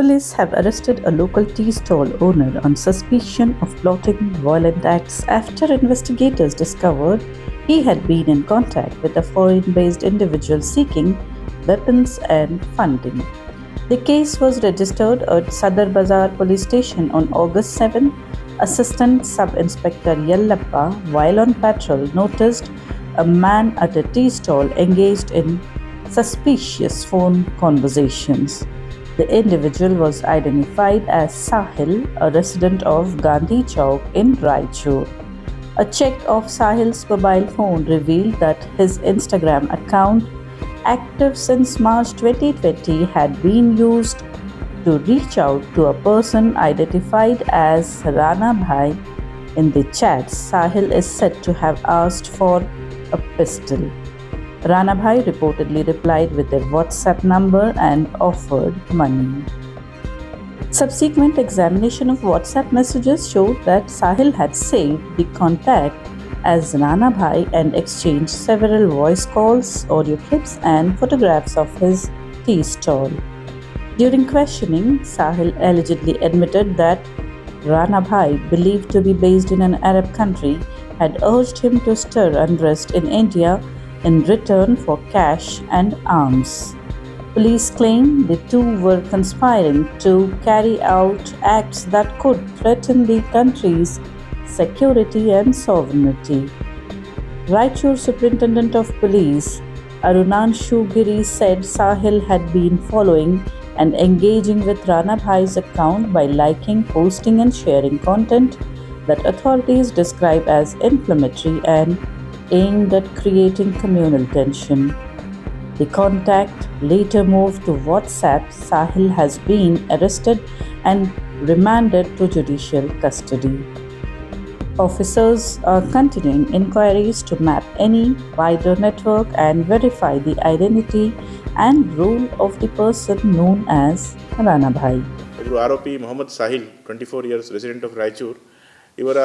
Police have arrested a local tea stall owner on suspicion of plotting violent acts after investigators discovered he had been in contact with a foreign-based individual seeking weapons and funding. The case was registered at Sadar Bazar Police Station on August 7. Assistant Sub-Inspector Yellappa, while on patrol, noticed a man at a tea stall engaged in suspicious phone conversations. The individual was identified as Sahil, a resident of Gandhi Chowk in Raichur. A check of Sahil's mobile phone revealed that his Instagram account, active since March 2020, had been used to reach out to a person identified as Rana Bhai. In the chats, Sahil is said to have asked for a pistol. Rana Bhai reportedly replied with a WhatsApp number and offered money. Subsequent examination of WhatsApp messages showed that Sahil had saved the contact as Rana Bhai and exchanged several voice calls, audio clips, and photographs of his tea stall. During questioning, Sahil allegedly admitted that Rana Bhai, believed to be based in an Arab country, had urged him to stir unrest in India in return for cash and arms. Police claim the two were conspiring to carry out acts that could threaten the country's security and sovereignty. Raichur Superintendent of Police Arunanshu Giri said Sahil had been following and engaging with Rana Bhai's account by liking, posting, and sharing content that authorities describe as inflammatory and aimed at creating communal tension. The contact later moved to WhatsApp. Sahil has been arrested and remanded to judicial custody. Officers are continuing inquiries to map any wider network and verify the identity and role of the person known as Rana Bhai. ಆರೋಪಿ Mohammad Sahil 24 years resident of Raichur ಇವರ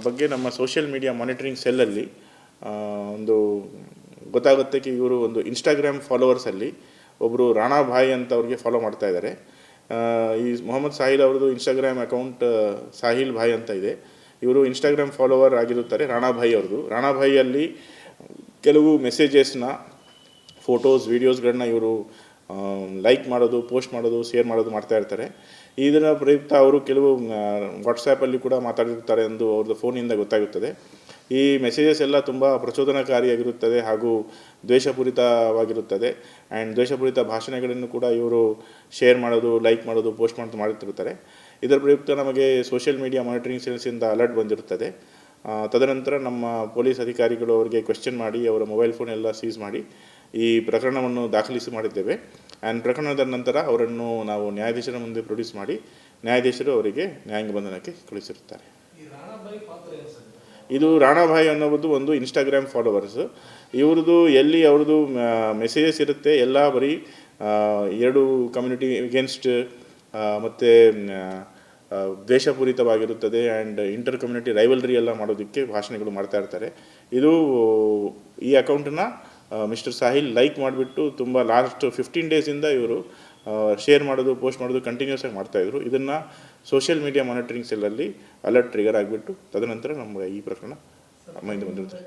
ಬಗ್ಗೆ ನಮ್ಮ social media monitoring ಸೆಲ್ಲಲ್ಲಿ ಒಂದು ಗೊತ್ತಾಗುತ್ತೆ ಇವರು ಒಂದು Instagram ಫಾಲೋವರ್ಸಲ್ಲಿ ಒಬ್ಬರು ರಾಣಾ ಭಾಯ್ ಅಂತ ಅವ್ರಿಗೆ ಫಾಲೋ ಮಾಡ್ತಾ ಇದ್ದಾರೆ. ಈ ಮೊಹಮ್ಮದ್ ಸಾಹಿಲ್ ಅವ್ರದ್ದು ಇನ್ಸ್ಟಾಗ್ರಾಮ್ ಅಕೌಂಟ್ ಸಾಹಿಲ್ ಭಾಯ್ ಅಂತ ಇದೆ. ಇವರು ಇನ್ಸ್ಟಾಗ್ರಾಮ್ ಫಾಲೋವರ್ ಆಗಿರುತ್ತಾರೆ ರಾಣಾ ಭಾಯ್ ಅವ್ರದ್ದು. ರಾಣಾ ಭಾಯಲ್ಲಿ ಕೆಲವು ಮೆಸೇಜಸ್ನ ಫೋಟೋಸ್ ವೀಡಿಯೋಸ್ಗಳನ್ನ ಇವರು ಲೈಕ್ ಮಾಡೋದು, ಪೋಸ್ಟ್ ಮಾಡೋದು, ಶೇರ್ ಮಾಡೋದು ಮಾಡ್ತಾ ಇರ್ತಾರೆ. ಇದರ ಪ್ರಯುಕ್ತ ಅವರು ಕೆಲವು ವಾಟ್ಸಾಪಲ್ಲಿ ಕೂಡ ಮಾತಾಡಿರ್ತಾರೆ ಎಂದು ಅವ್ರದ್ದು ಫೋನಿಂದ ಗೊತ್ತಾಗುತ್ತದೆ. ಈ ಮೆಸೇಜಸ್ ಎಲ್ಲ ತುಂಬ ಪ್ರಚೋದನಕಾರಿಯಾಗಿರುತ್ತದೆ ಹಾಗೂ ದ್ವೇಷಪೂರಿತವಾಗಿರುತ್ತದೆ. ಆ್ಯಂಡ್ ದ್ವೇಷಪೂರಿತ ಭಾಷಣಗಳನ್ನು ಕೂಡ ಇವರು ಶೇರ್ ಮಾಡೋದು, ಲೈಕ್ ಮಾಡೋದು, ಪೋಸ್ಟ್ ಮಾಡೋದು ಮಾಡುತ್ತಿರ್ತಾರೆ. ಇದರ ಪ್ರಯುಕ್ತ ನಮಗೆ ಸೋಷಿಯಲ್ ಮೀಡಿಯಾ ಮಾನಿಟರಿಂಗ್ ಸೆಲ್ಸಿಂದ ಅಲರ್ಟ್ ಬಂದಿರುತ್ತದೆ. ತದನಂತರ ನಮ್ಮ ಪೊಲೀಸ್ ಅಧಿಕಾರಿಗಳು ಅವರಿಗೆ ಕ್ವೆಶ್ಚನ್ ಮಾಡಿ ಅವರ ಮೊಬೈಲ್ ಫೋನ್ ಎಲ್ಲ ಸೀಸ್ ಮಾಡಿ ಈ ಪ್ರಕರಣವನ್ನು ದಾಖಲಿಸಿ ಮಾಡಿದ್ದೇವೆ. ಆ್ಯಂಡ್ ಪ್ರಕರಣದ ನಂತರ ಅವರನ್ನು ನಾವು ನ್ಯಾಯಾಧೀಶರ ಮುಂದೆ ಪ್ರೊಡ್ಯೂಸ್ ಮಾಡಿ ನ್ಯಾಯಾಧೀಶರು ಅವರಿಗೆ ನ್ಯಾಯಾಂಗ ಬಂಧನಕ್ಕೆ ಕಳಿಸಿರುತ್ತಾರೆ. ಇದು ರಾಣಾ ಭಾಯ್ ಅನ್ನೋದು ಒಂದು ಇನ್ಸ್ಟಾಗ್ರಾಮ್ ಫಾಲೋವರ್ಸ್. ಇವ್ರದ್ದು ಎಲ್ಲಿ ಅವ್ರದ್ದು ಮೆಸೇಜಸ್ ಇರುತ್ತೆ ಎಲ್ಲ ಬರೀ ಎರಡು ಕಮ್ಯುನಿಟಿ ಅಗೇನ್ಸ್ಟ್ ಮತ್ತು ದ್ವೇಷಪೂರಿತವಾಗಿರುತ್ತದೆ. ಆ್ಯಂಡ್ ಇಂಟರ್ ಕಮ್ಯುನಿಟಿ ರೈವಲ್ರಿ ಎಲ್ಲ ಮಾಡೋದಕ್ಕೆ ಭಾಷಣಗಳು ಮಾಡ್ತಾ ಇರ್ತಾರೆ. ಇದು ಈ ಅಕೌಂಟನ್ನ ಮಿಸ್ಟರ್ ಸಾಹಿಲ್ ಲೈಕ್ ಮಾಡಿಬಿಟ್ಟು ತುಂಬ ಲಾಸ್ಟ್ 15 ಡೇಸಿಂದ ಇವರು ಶೇರ್ ಮಾಡೋದು, ಪೋಸ್ಟ್ ಮಾಡೋದು ಕಂಟಿನ್ಯೂಸ್ ಆಗಿ ಮಾಡ್ತಾಯಿದ್ರು. ಇದನ್ನು ಸೋಷಿಯಲ್ ಮೀಡಿಯಾ ಮಾನಿಟರಿಂಗ್ ಸೆಲ್ಲಲ್ಲಿ ಅಲರ್ಟ್ ಟ್ರಿಗರ್ ಆಗಿಬಿಟ್ಟು ತದನಂತರ ನಮಗೆ ಈ ಪ್ರಕರಣ ಬಂದಿರುತ್ತೆ.